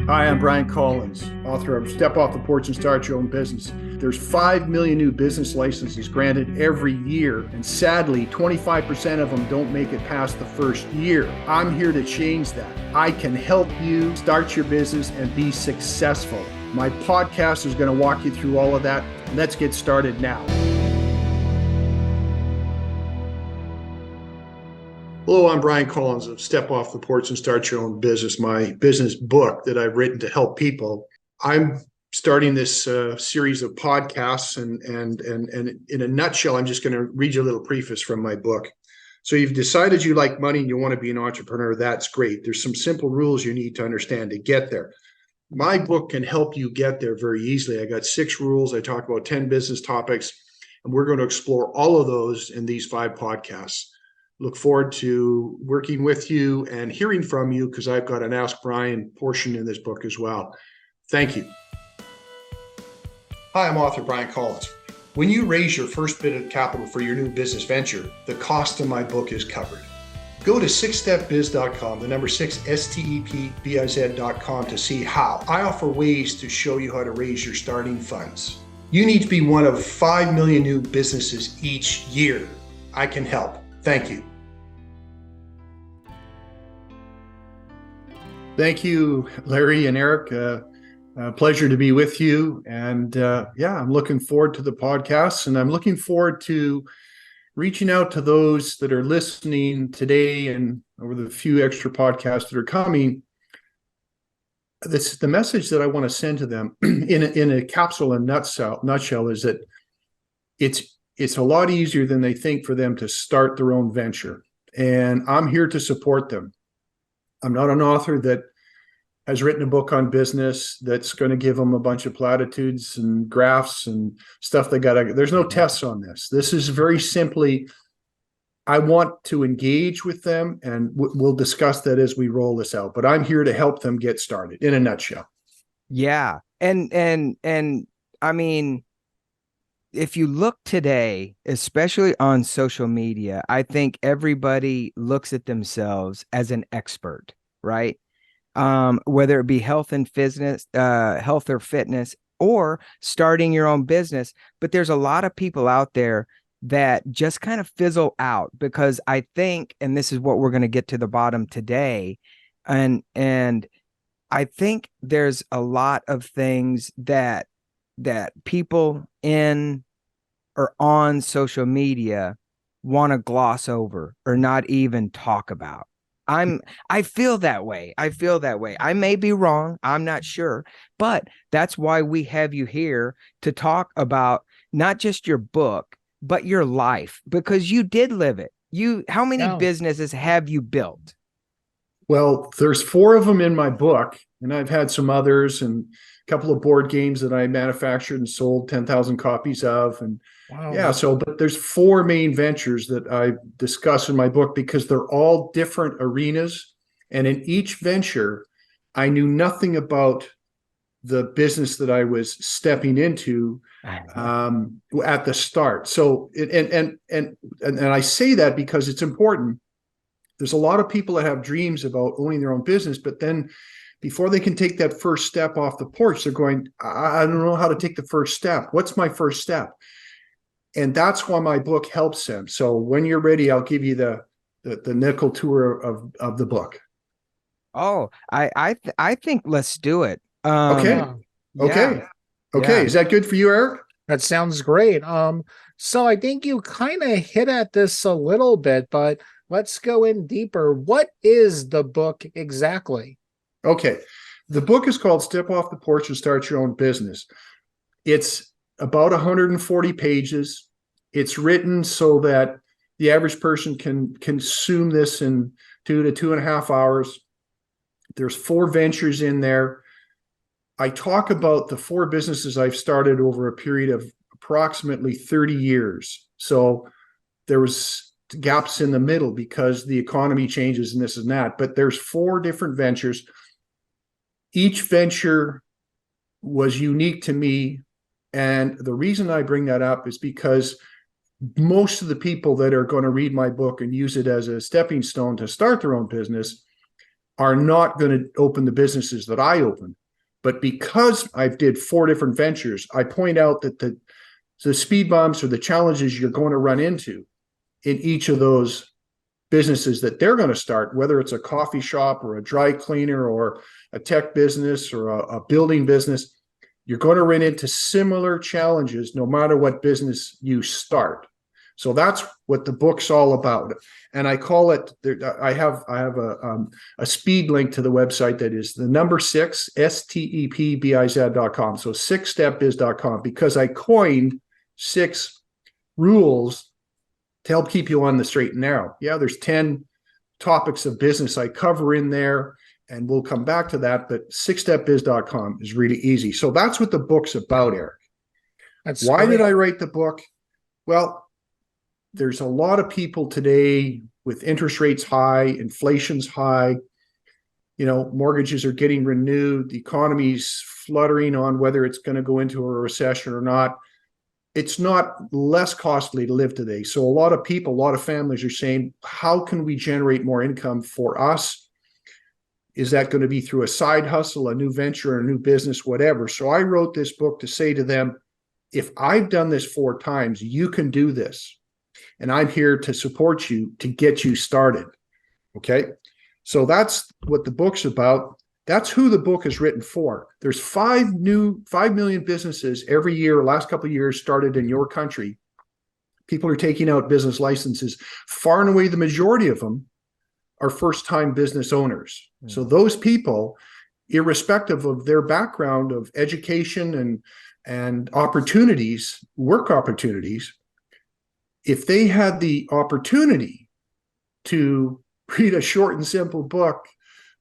Hi, I'm Brian Collins, author of Step Off the Porch and Start Your Own Business. There's 5 million new business licenses granted every year, and sadly, 25% of them don't make it past the first year. I'm here to change that. I can help you start your business and be successful. My podcast is going to walk you through all of that. Let's get started now. Hello, I'm Brian Collins of Step Off the Porch and Start Your Own Business, my business book that I've written to help people. I'm starting this series of podcasts, and in a nutshell, I'm just going to read you a little preface from my book. So you've decided you like money and you want to be an entrepreneur. That's great. There's some simple rules you need to understand to get there. My book can help you get there very easily. I got 6 rules. I talk about 10 business topics, and we're going to explore all of those in these 5 podcasts. Look forward to working with you and hearing from you, because I've got an Ask Brian portion in this book as well. Thank you. Hi, I'm author Brian Collins. When you raise your first bit of capital for your new business venture, the cost of my book is covered. Go to 6stepbiz.com, the number 6, STEPBIZ.com to see how. I offer ways to show you how to raise your starting funds. You need to be one of 5 million new businesses each year. I can help. Thank you. Thank you, Larry and Eric. Pleasure to be with you. And I'm looking forward to the podcast, and I'm looking forward to reaching out to those that are listening today and over the few extra podcasts that are coming. The message that I want to send to them in a capsule and nutshell is that it's a lot easier than they think for them to start their own venture. And I'm here to support them. I'm not an author that has written a book on business that's going to give them a bunch of platitudes and graphs and stuff there's no tests on this. This is very simply, I want to engage with them, and we'll discuss that as we roll this out. But I'm here to help them get started in a nutshell. Yeah. And I mean, if you look today, especially on social media, I think everybody looks at themselves as an expert, right? Whether it be health and fitness, health or fitness, or starting your own business. But there's a lot of people out there that just kind of fizzle out, because I think, and this is what we're going to get to the bottom today, and I think there's a lot of things that people in or on social media want to gloss over or not even talk about. I feel that way. I may be wrong. I'm not sure, but that's why we have you here to talk about not just your book, but your life, because you did live it. How many businesses have you built? Well, there's 4 of them in my book, and I've had some others and a couple of board games that I manufactured and sold 10,000 copies of. And but there's 4 main ventures that I discuss in my book, because they're all different arenas. And in each venture, I knew nothing about the business that I was stepping into at the start. So, and I say that because it's important. There's a lot of people that have dreams about owning their own business, but then before they can take that first step off the porch, they're going, I don't know how to take the first step. What's my first step? And that's why my book helps them. So when you're ready, I'll give you the nickel tour of the book. Oh, I think let's do it. Okay. Is that good for you, Eric? That sounds great. So I think you kind of hit at this a little bit, but let's go in deeper. What is the book exactly? Okay. The book is called Step Off the Porch and Start Your Own Business. It's about 140 pages. It's written so that the average person can consume this in 2 to 2.5 hours. There's 4 ventures in there. I talk about the 4 businesses I've started over a period of approximately 30 years. So there was gaps in the middle because the economy changes and this and that. But there's 4 different ventures. Each venture was unique to me. And the reason I bring that up is because most of the people that are going to read my book and use it as a stepping stone to start their own business are not going to open the businesses that I opened. But because I did 4 different ventures, I point out that the speed bumps or the challenges you're going to run into in each of those businesses that they're going to start, whether it's a coffee shop or a dry cleaner or a tech business or a building business, you're going to run into similar challenges no matter what business you start. So that's what the book's all about. And I call it, I have a speed link to the website that is the number 6, STEPBIZ.com. So 6stepbiz.com, because I coined 6 rules to help keep you on the straight and narrow. Yeah, there's 10 topics of business I cover in there, and we'll come back to that, but 6stepbiz.com is really easy. So that's what the book's about, Eric. Why did I write the book? Well, there's a lot of people today with interest rates high, inflation's high, mortgages are getting renewed, the economy's fluttering on whether it's going to go into a recession or not. It's not less costly to live today. So a lot of people, a lot of families are saying, how can we generate more income for us? Is that going to be through a side hustle, a new venture, a new business, whatever? So I wrote this book to say to them, if I've done this 4 times, you can do this. And I'm here to support you to get you started. Okay. So that's what the book's about. That's who the book is written for. There's 5 million businesses every year, last couple of years, started in your country. People are taking out business licenses. Far and away, the majority of them are first-time business owners. Mm. So those people, irrespective of their background of education and opportunities, work opportunities, if they had the opportunity to read a short and simple book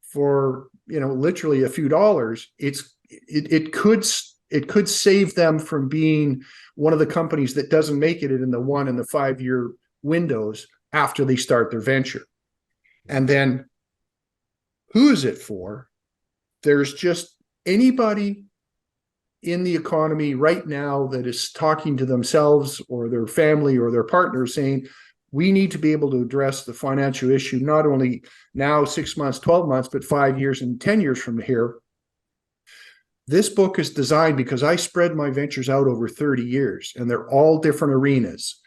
for literally a few dollars, it could save them from being one of the companies that doesn't make it in the 1 and the 5 year windows after they start their venture. And then who is it for? There's just anybody in the economy right now that is talking to themselves or their family or their partner saying, we need to be able to address the financial issue, not only now, 6 months, 12 months, but 5 years and 10 years from here. This book is designed because I spread my ventures out over 30 years, and they're all different arenas.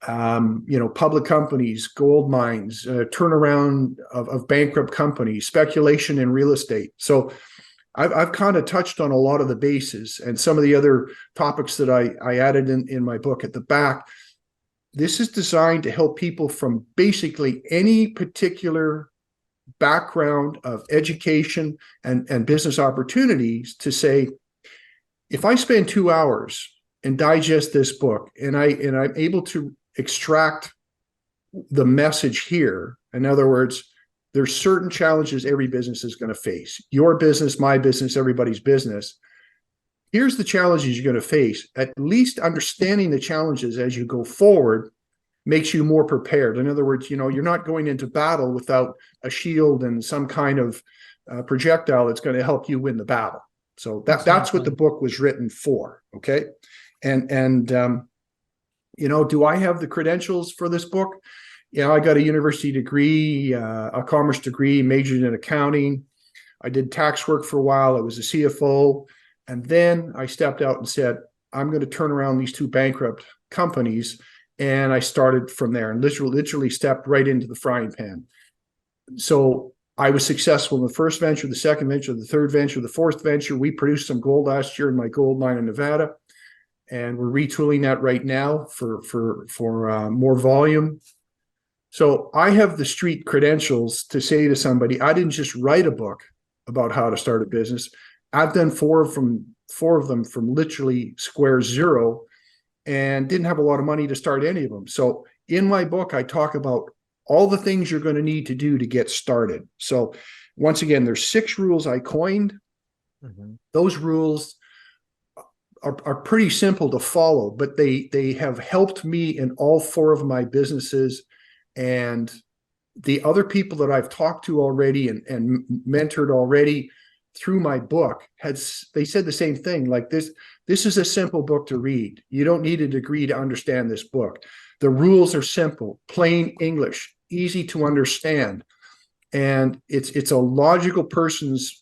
Public companies, gold mines, turnaround of bankrupt companies, speculation in real estate. So I've kind of touched on a lot of the bases and some of the other topics that I added in my book at the back. This is designed to help people from basically any particular background of education and business opportunities to say, if I spend 2 hours and digest this book and I'm able to extract the message here, in other words, there's certain challenges every business is going to face. Your business, my business, everybody's business. Here's the challenges you're going to face. At least understanding the challenges as you go forward makes you more prepared. In other words, you're not going into battle without a shield and some kind of projectile that's going to help you win the battle. So that's what the book was written for. Okay. And do I have the credentials for this book? I got a university degree, a commerce degree, majored in accounting. I did tax work for a while. I was a CFO. And then I stepped out and said, I'm going to turn around these 2 bankrupt companies. And I started from there and literally stepped right into the frying pan. So I was successful in the first venture, the second venture, the third venture, the fourth venture. We produced some gold last year in my gold mine in Nevada. And we're retooling that right now for more volume. So I have the street credentials to say to somebody, I didn't just write a book about how to start a business. I've done 4 of them from literally square zero and didn't have a lot of money to start any of them. So in my book, I talk about all the things you're going to need to do to get started. So once again, there's 6 rules I coined. Mm-hmm. Those rules are pretty simple to follow, but they have helped me in all 4 of my businesses. And the other people that I've talked to already and mentored already through my book they said the same thing. Like this is a simple book to read. You don't need a degree to understand this book. The rules are simple, plain English, easy to understand. And it's a logical person's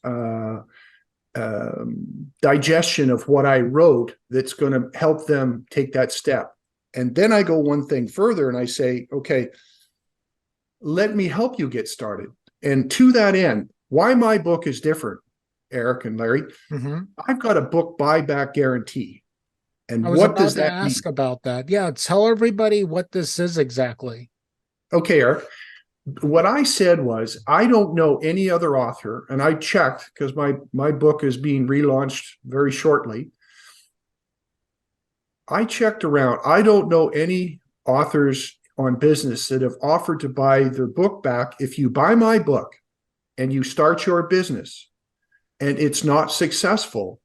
digestion of what I wrote that's going to help them take that step. And then I go one thing further and I say, okay, let me help you get started. And to that end, why my book is different, Eric and Larry, I've got a book buyback guarantee. And I was what about does to that mean? ask about that. Yeah, tell everybody what this is exactly. Okay, Eric. What I said was, I don't know any other author, and I checked because my book is being relaunched very shortly. I checked around. I don't know any authors on business that have offered to buy their book back. If you buy my book and you start your business and it's not successful,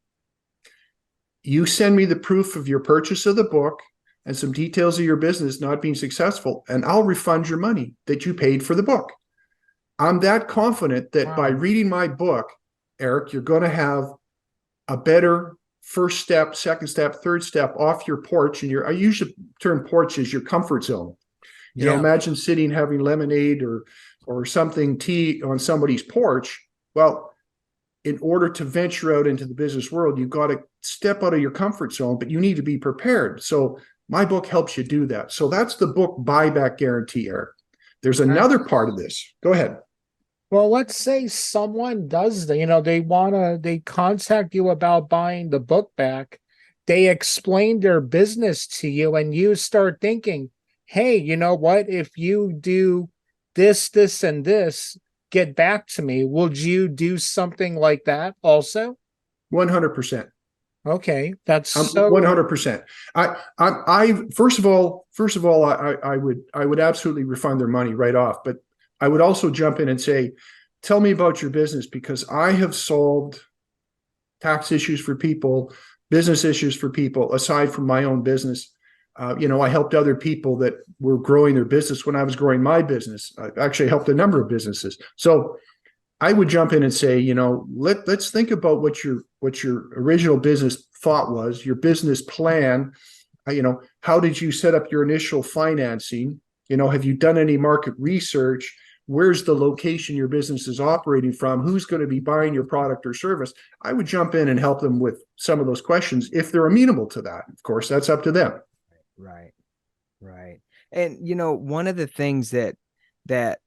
you send me the proof of your purchase of the book and some details of your business not being successful, and I'll refund your money that you paid for the book. I'm that confident that by reading my book, Eric, you're going to have a better first step, second step, third step off your porch. And I use the term porch as your comfort zone. You know, imagine sitting having lemonade or something, tea on somebody's porch. Well, in order to venture out into the business world, you've got to step out of your comfort zone, but you need to be prepared. So my book helps you do that. So that's the book buyback guarantee, Eric. There's another part of this. Go ahead. Well, let's say someone does they contact you about buying the book back. They explain their business to you and you start thinking, hey, you know what? If you do this, this, and this, get back to me. Would you do something like that also? 100%. Okay, that's so 100%. I first of all, I would absolutely refund their money right off. But I would also jump in and say, tell me about your business, because I have solved tax issues for people, business issues for people, aside from my own business. I helped other people that were growing their business when I was growing my business. I actually helped a number of businesses. So I would jump in and say, let's think about what your original business thought was, your business plan. How did you set up your initial financing? Have you done any market research? Where's the location your business is operating from? Who's going to be buying your product or service? I would jump in and help them with some of those questions if they're amenable to that. Of course, that's up to them. Right. And one of the things that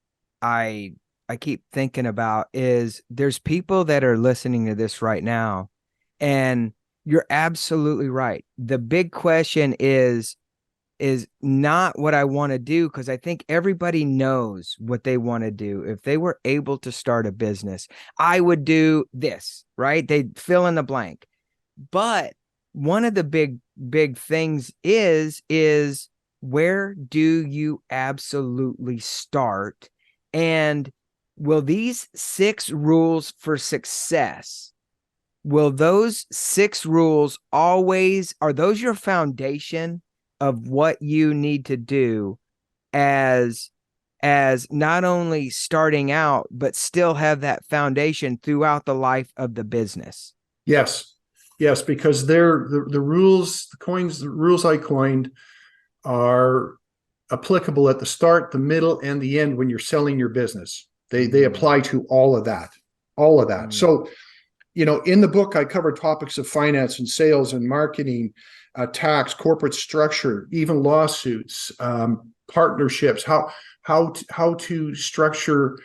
I keep thinking about is there's people that are listening to this right now, and you're absolutely right. The big question is not what I want to do, because I think everybody knows what they want to do. If they were able to start a business, I would do this, right? They'd fill in the blank. But one of the big things is where do you absolutely start? And will these 6 rules for success, will those 6 rules always, are those your foundation of what you need to do as not only starting out, but still have that foundation throughout the life of the business? Yes, because they're the rules, the rules I coined are applicable at the start, the middle, and the end when you're selling your business. They apply to all of that. So, in the book, I cover topics of finance and sales and marketing, tax, corporate structure, even lawsuits, partnerships, how to structure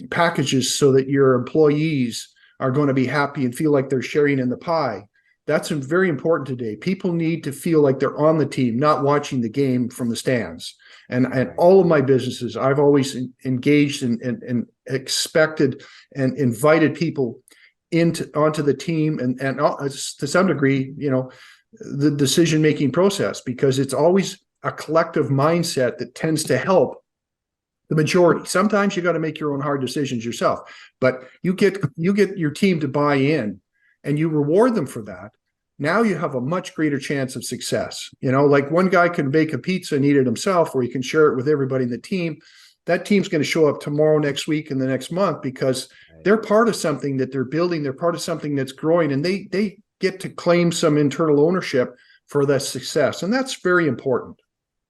packages so that your employees are going to be happy and feel like they're sharing in the pie. That's very important today. People need to feel like they're on the team, not watching the game from the stands. And all of my businesses, I've always engaged and expected and invited people onto the team and to some degree, the decision-making process, because it's always a collective mindset that tends to help the majority. Sometimes you got to make your own hard decisions yourself, but you get your team to buy in and you reward them for that. Now you have a much greater chance of success. Like one guy can bake a pizza and eat it himself, or he can share it with everybody in the team. That team's going to show up tomorrow, next week, and the next month, because they're part of something that they're building. They're part of something that's growing, and they get to claim some internal ownership for that success. And that's very important.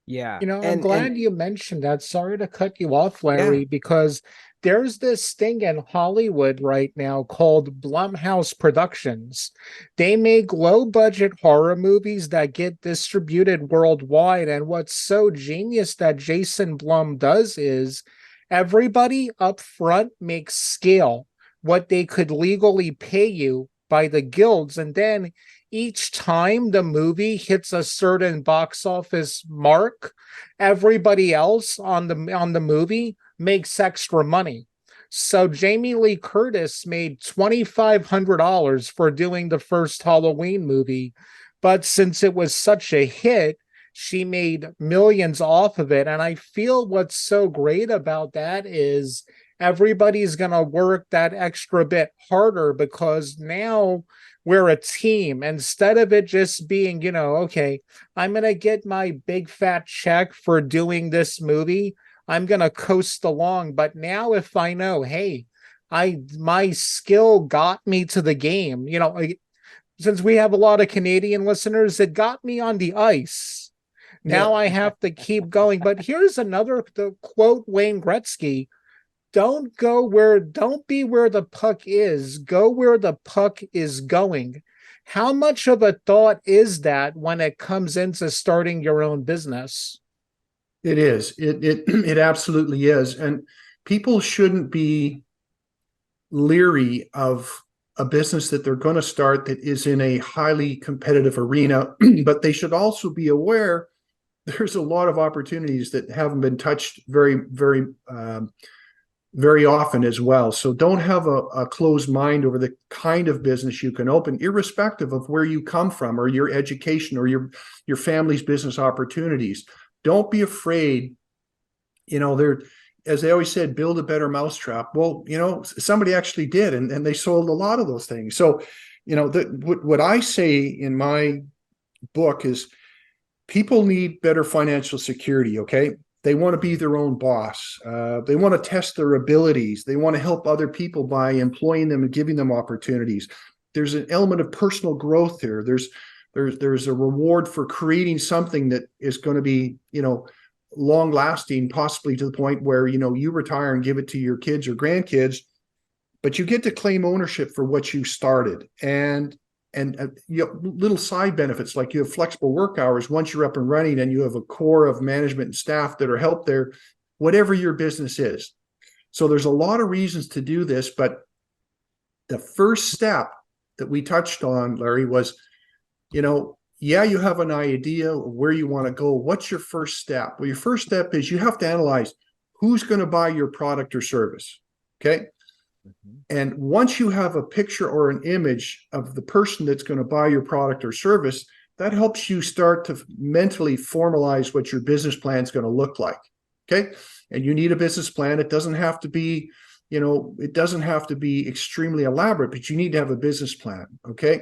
Yeah. I'm glad you mentioned that. Sorry to cut you off, Larry, because there's this thing in Hollywood right now called Blumhouse Productions. They make low budget horror movies that get distributed worldwide. And what's so genius that Jason Blum does is everybody up front makes scale what they could legally pay you by the guilds. And then each time the movie hits a certain box office mark, everybody else on the movie makes extra money. So Jamie Lee Curtis made $2,500 for doing the first Halloween movie, but since it was such a hit, she made millions off of it. And I feel what's so great about that is everybody's going to work that extra bit harder because now we're a team instead of it just being, okay, I'm going to get my big fat check for doing this movie. I'm going to coast along. But now if I know, hey, my skill got me to the game, since we have a lot of Canadian listeners, it got me on the ice. Now I have to keep going. But here's the quote Wayne Gretzky: don't be where the puck is, go where the puck is going. How much of a thought is that when it comes into starting your own business? It is. It absolutely is. And people shouldn't be leery of a business that they're going to start that is in a highly competitive arena, but they should also be aware there's a lot of opportunities that haven't been touched very, very, very often as well. So don't have a closed mind over the kind of business you can open, irrespective of where you come from or your education or your family's business opportunities. Don't be afraid. As they always said, build a better mousetrap. Well, somebody actually did, and they sold a lot of those things. So, what I say in my book is people need better financial security, okay? They want to be their own boss. They want to test their abilities. They want to help other people by employing them and giving them opportunities. There's an element of personal growth here. There's a reward for creating something that is going to be, long lasting, possibly to the point where, you retire and give it to your kids or grandkids, but you get to claim ownership for what you started. And little side benefits, like you have flexible work hours once you're up and running, and you have a core of management and staff that are helped there, whatever your business is. So there's a lot of reasons to do this, but the first step that we touched on, Larry, was, you have an idea of where you want to go. What's your first step? Well, your first step is you have to analyze who's going to buy your product or service. Okay. And once you have a picture or an image of the person that's going to buy your product or service, that helps you start to mentally formalize what your business plan is going to look like. Okay. And you need a business plan. It doesn't have to be, extremely elaborate, but you need to have a business plan. Okay.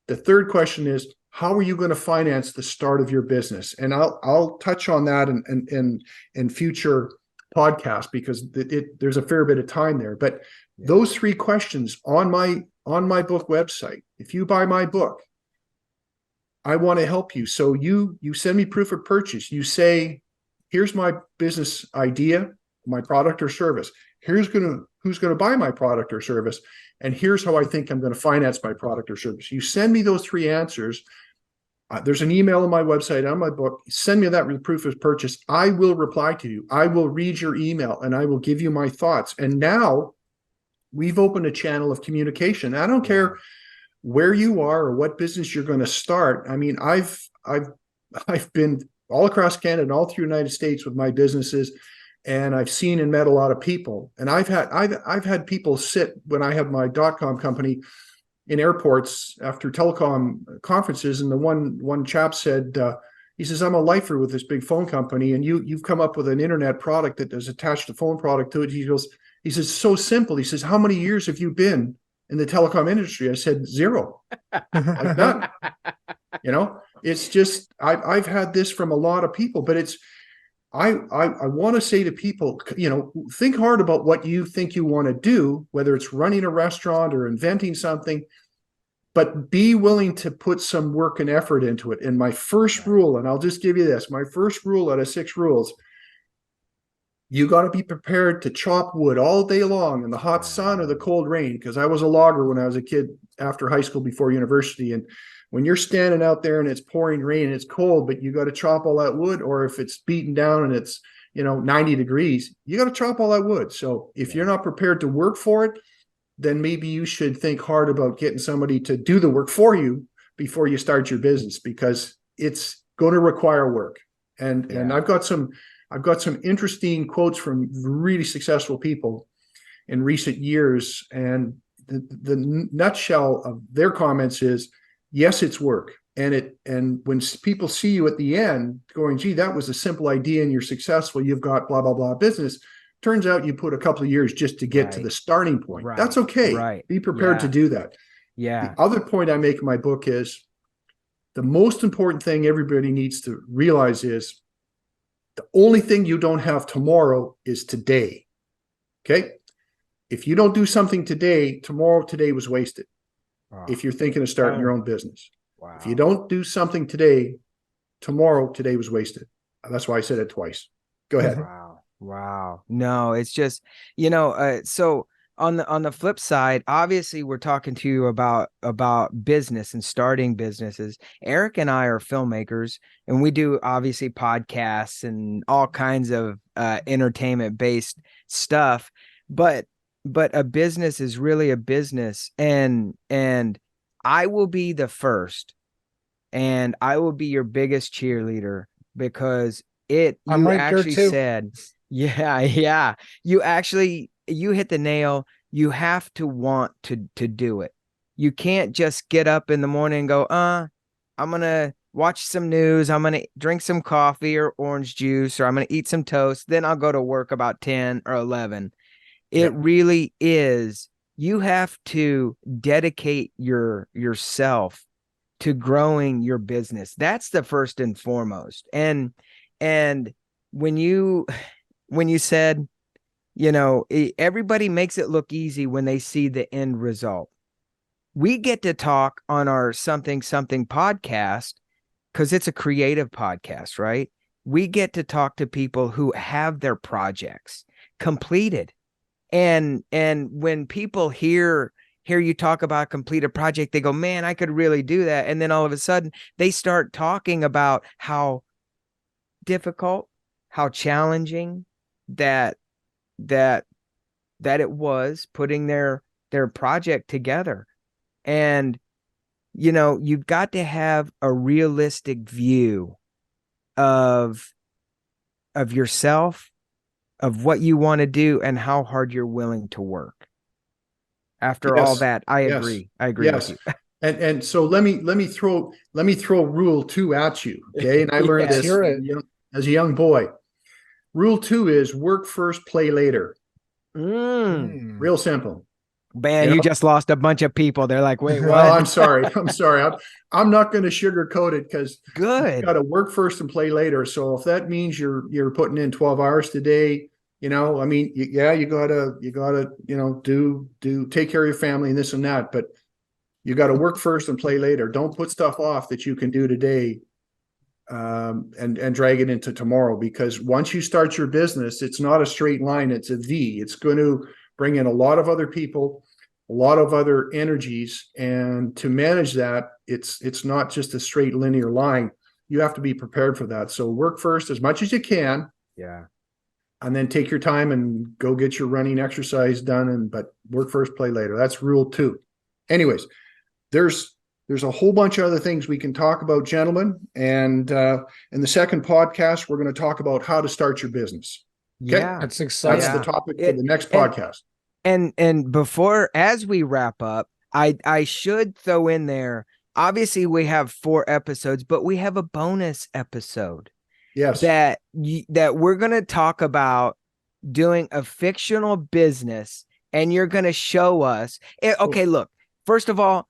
The third question is, how are you going to finance the start of your business? And I'll touch on that in future podcasts, because there's a fair bit of time there. But those three questions on my book website, if you buy my book, I want to help you. So you send me proof of purchase. You say, here's my business idea, my product or service. Who's going to buy my product or service, and here's how I think I'm going to finance my product or service. You send me those three answers. There's an email on my website, on my book. Send me that with proof of purchase. I will reply to you. I will read your email and I will give you my thoughts. And now we've opened a channel of communication. I don't care where you are or what business you're going to start. I mean, I've been all across Canada and all through the United States with my businesses, and I've seen and met a lot of people. And I've had people sit when I have my .com company in airports after telecom conferences, and the one chap said, he says, I'm a lifer with this big phone company, and you've come up with an internet product that is attached a phone product to it. He says, so simple. He says, how many years have you been in the telecom industry? I said, 0. Like none. It's just, I've had this from a lot of people, but it's, I want to say to people, think hard about what you think you want to do, whether it's running a restaurant or inventing something, but be willing to put some work and effort into it. And my first rule, and I'll just give you this, my first rule out of 6 rules, You got to be prepared to chop wood all day long in the hot sun or the cold rain. Because I was a logger when I was a kid after high school before university. And when you're standing out there and it's pouring rain and it's cold, but you got to chop all that wood, or if it's beaten down and it's, 90 degrees, you got to chop all that wood. So if you're not prepared to work for it, then maybe you should think hard about getting somebody to do the work for you before you start your business, because it's going to require work. And I've got some interesting quotes from really successful people in recent years. And the nutshell of their comments is, yes, it's work. And when people see you at the end going, gee, that was a simple idea and you're successful, you've got blah, blah, blah business. Turns out you put a couple of years just to get to the starting point. That's okay. Be prepared to do that. Yeah. The other point I make in my book is the most important thing everybody needs to realize is the only thing you don't have tomorrow is today. Okay. If you don't do something today, today was wasted. If you're thinking of starting your own business. If you don't do something today today was wasted. That's why I said it twice. Go ahead. Wow. No, it's just, so on the flip side, obviously we're talking to you about business and starting businesses. Eric and I are filmmakers, and we do obviously podcasts and all kinds of entertainment based stuff, but a business is really a business, and I will be the first, and I will be your biggest cheerleader, because you actually said, yeah, you hit the nail. You have to want to do it. You can't just get up in the morning and go, I'm going to watch some news. I'm going to drink some coffee or orange juice, or I'm going to eat some toast. Then I'll go to work about 10 or 11. It really is. You have to dedicate yourself to growing your business. That's the first and foremost. And when you said, everybody makes it look easy when they see the end result. We get to talk on our something podcast because it's a creative podcast, right? We get to talk to people who have their projects completed. And when people hear you talk about a completed project, they go, man, I could really do that. And then all of a sudden they start talking about how difficult, how challenging that it was putting their project together. And, you've got to have a realistic view of yourself, of what you want to do, and how hard you're willing to work. After all that, I agree. I agree with you. And so let me throw rule 2 at you. Okay. And I learned this as a young boy. Rule 2 is work first, play later. Real simple. Man, you just lost a bunch of people. They're like, wait, what? Well, I'm sorry. I'm not going to sugarcoat it, because you got to work first and play later. So if that means you're putting in 12 hours today, you gotta, do take care of your family and this and that, but you got to work first and play later. Don't put stuff off that you can do today, and drag it into tomorrow, because once you start your business, it's not a straight line. It's a V. It's going to bring in a lot of other people, a lot of other energies. And to manage that, it's not just a straight linear line. You have to be prepared for that. So work first as much as you can. Yeah. And then take your time and go get your running exercise done. But work first, play later. That's rule 2. Anyways, there's a whole bunch of other things we can talk about, gentlemen. And in the second podcast, we're going to talk about how to start your business. Okay? Yeah, that's exciting. That's the topic for the next podcast. And before, as we wrap up, I should throw in there, obviously we have 4 episodes, but we have a bonus episode. Yes. That we're going to talk about doing a fictional business, and you're going to show us. Okay, look, first of all,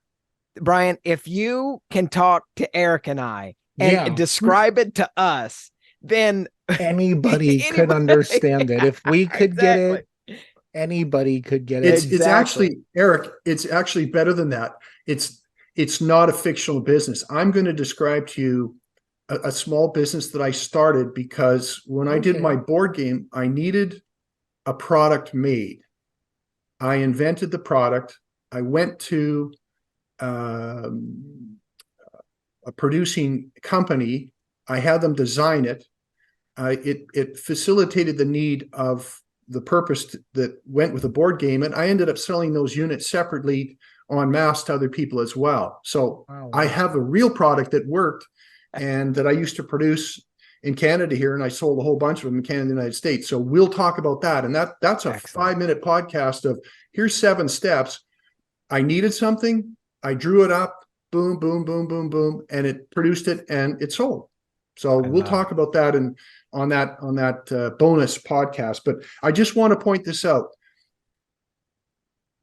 Brian, if you can talk to Eric and I and describe it to us, then anybody could understand it. If we could get it, anybody could get it. It's actually, Eric, it's actually better than that. It's not a fictional business. I'm going to describe to you a small business that I started because when I did my board game, I needed a product made. I invented the product. I went to a producing company. I had them design it. It facilitated the need of the purpose that went with the board game, and I ended up selling those units separately en masse to other people as well. So I have a real product that worked and that I used to produce in Canada here, and I sold a whole bunch of them in Canada and the United States. So we'll talk about that. And that's a Excellent. 5-minute podcast of here's 7 steps. I needed something. I drew it up, boom, boom, boom, boom, boom, and it produced it and it sold. So we'll talk about that and on that bonus podcast. But I just want to point this out.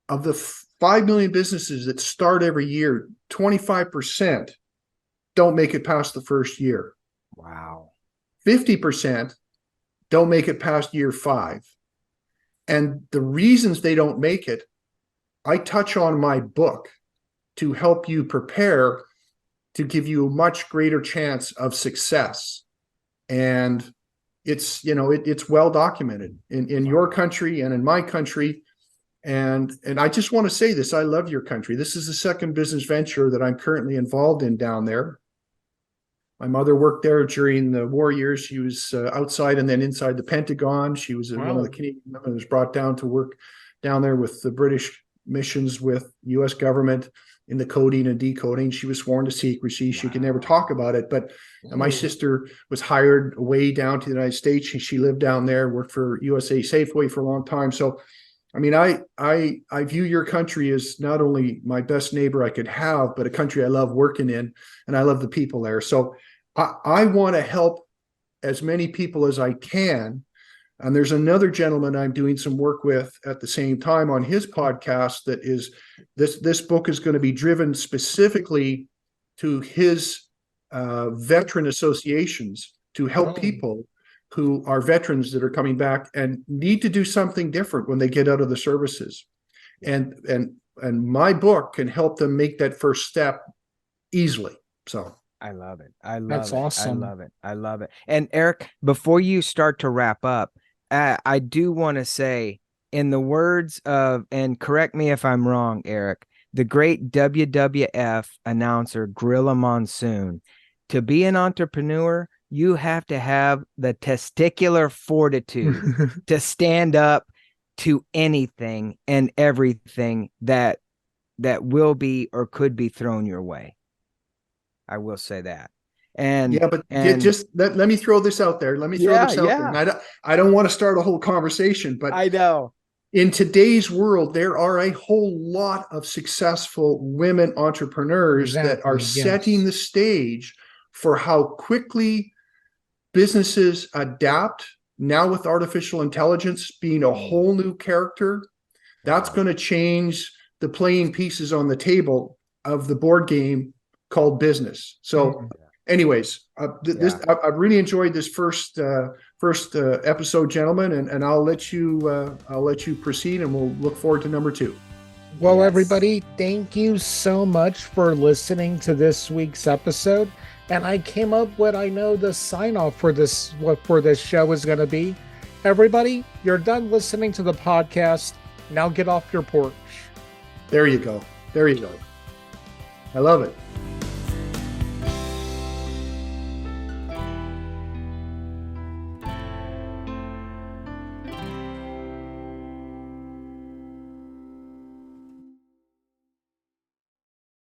Of the 5 million businesses that start every year, 25% don't make it past the first year. Wow. 50% don't make it past year 5. And the reasons they don't make it, I touch on my book to help you prepare to give you a much greater chance of success. And it's, it's well documented in your country and in my country. And I just want to say this, I love your country. This is the second business venture that I'm currently involved in down there. My mother worked there during the war years. She was outside and then inside the Pentagon. She was one of the Canadian women who was brought down to work down there with the British missions with U.S. government in the coding and decoding. She was sworn to secrecy. She could never talk about it. But my sister was hired way down to the United States. She lived down there, worked for USA Safeway for a long time. So, I mean, I view your country as not only my best neighbor I could have, but a country I love working in, and I love the people there. So I want to help as many people as I can. And there's another gentleman I'm doing some work with at the same time on his podcast that is, this book is going to be driven specifically to his veteran associations to help people who are veterans that are coming back and need to do something different when they get out of the services. And my book can help them make that first step easily. So I love it. I love That's it. awesome. I love it. I love it. And Eric, before you start to wrap up, I do want to say, in the words of, and correct me if I'm wrong, Eric, the great WWF announcer Gorilla Monsoon, to be an entrepreneur, you have to have the testicular fortitude to stand up to anything and everything that will be or could be thrown your way. I will say that. And just let me throw this out there. Let me throw this out there. And I don't want to start a whole conversation, but I know in today's world, there are a whole lot of successful women entrepreneurs that are setting the stage for how quickly businesses adapt now with artificial intelligence being a whole new character. That's going to change the playing pieces on the table of the board game called business. So anyways, I've really enjoyed this first episode, gentlemen, and I'll let you proceed, and we'll look forward to number 2. Well, everybody, thank you so much for listening to this week's episode. And I came up with, I know, the sign off for this show is going to be, everybody, you're done listening to the podcast. Now get off your porch. There you go. I love it.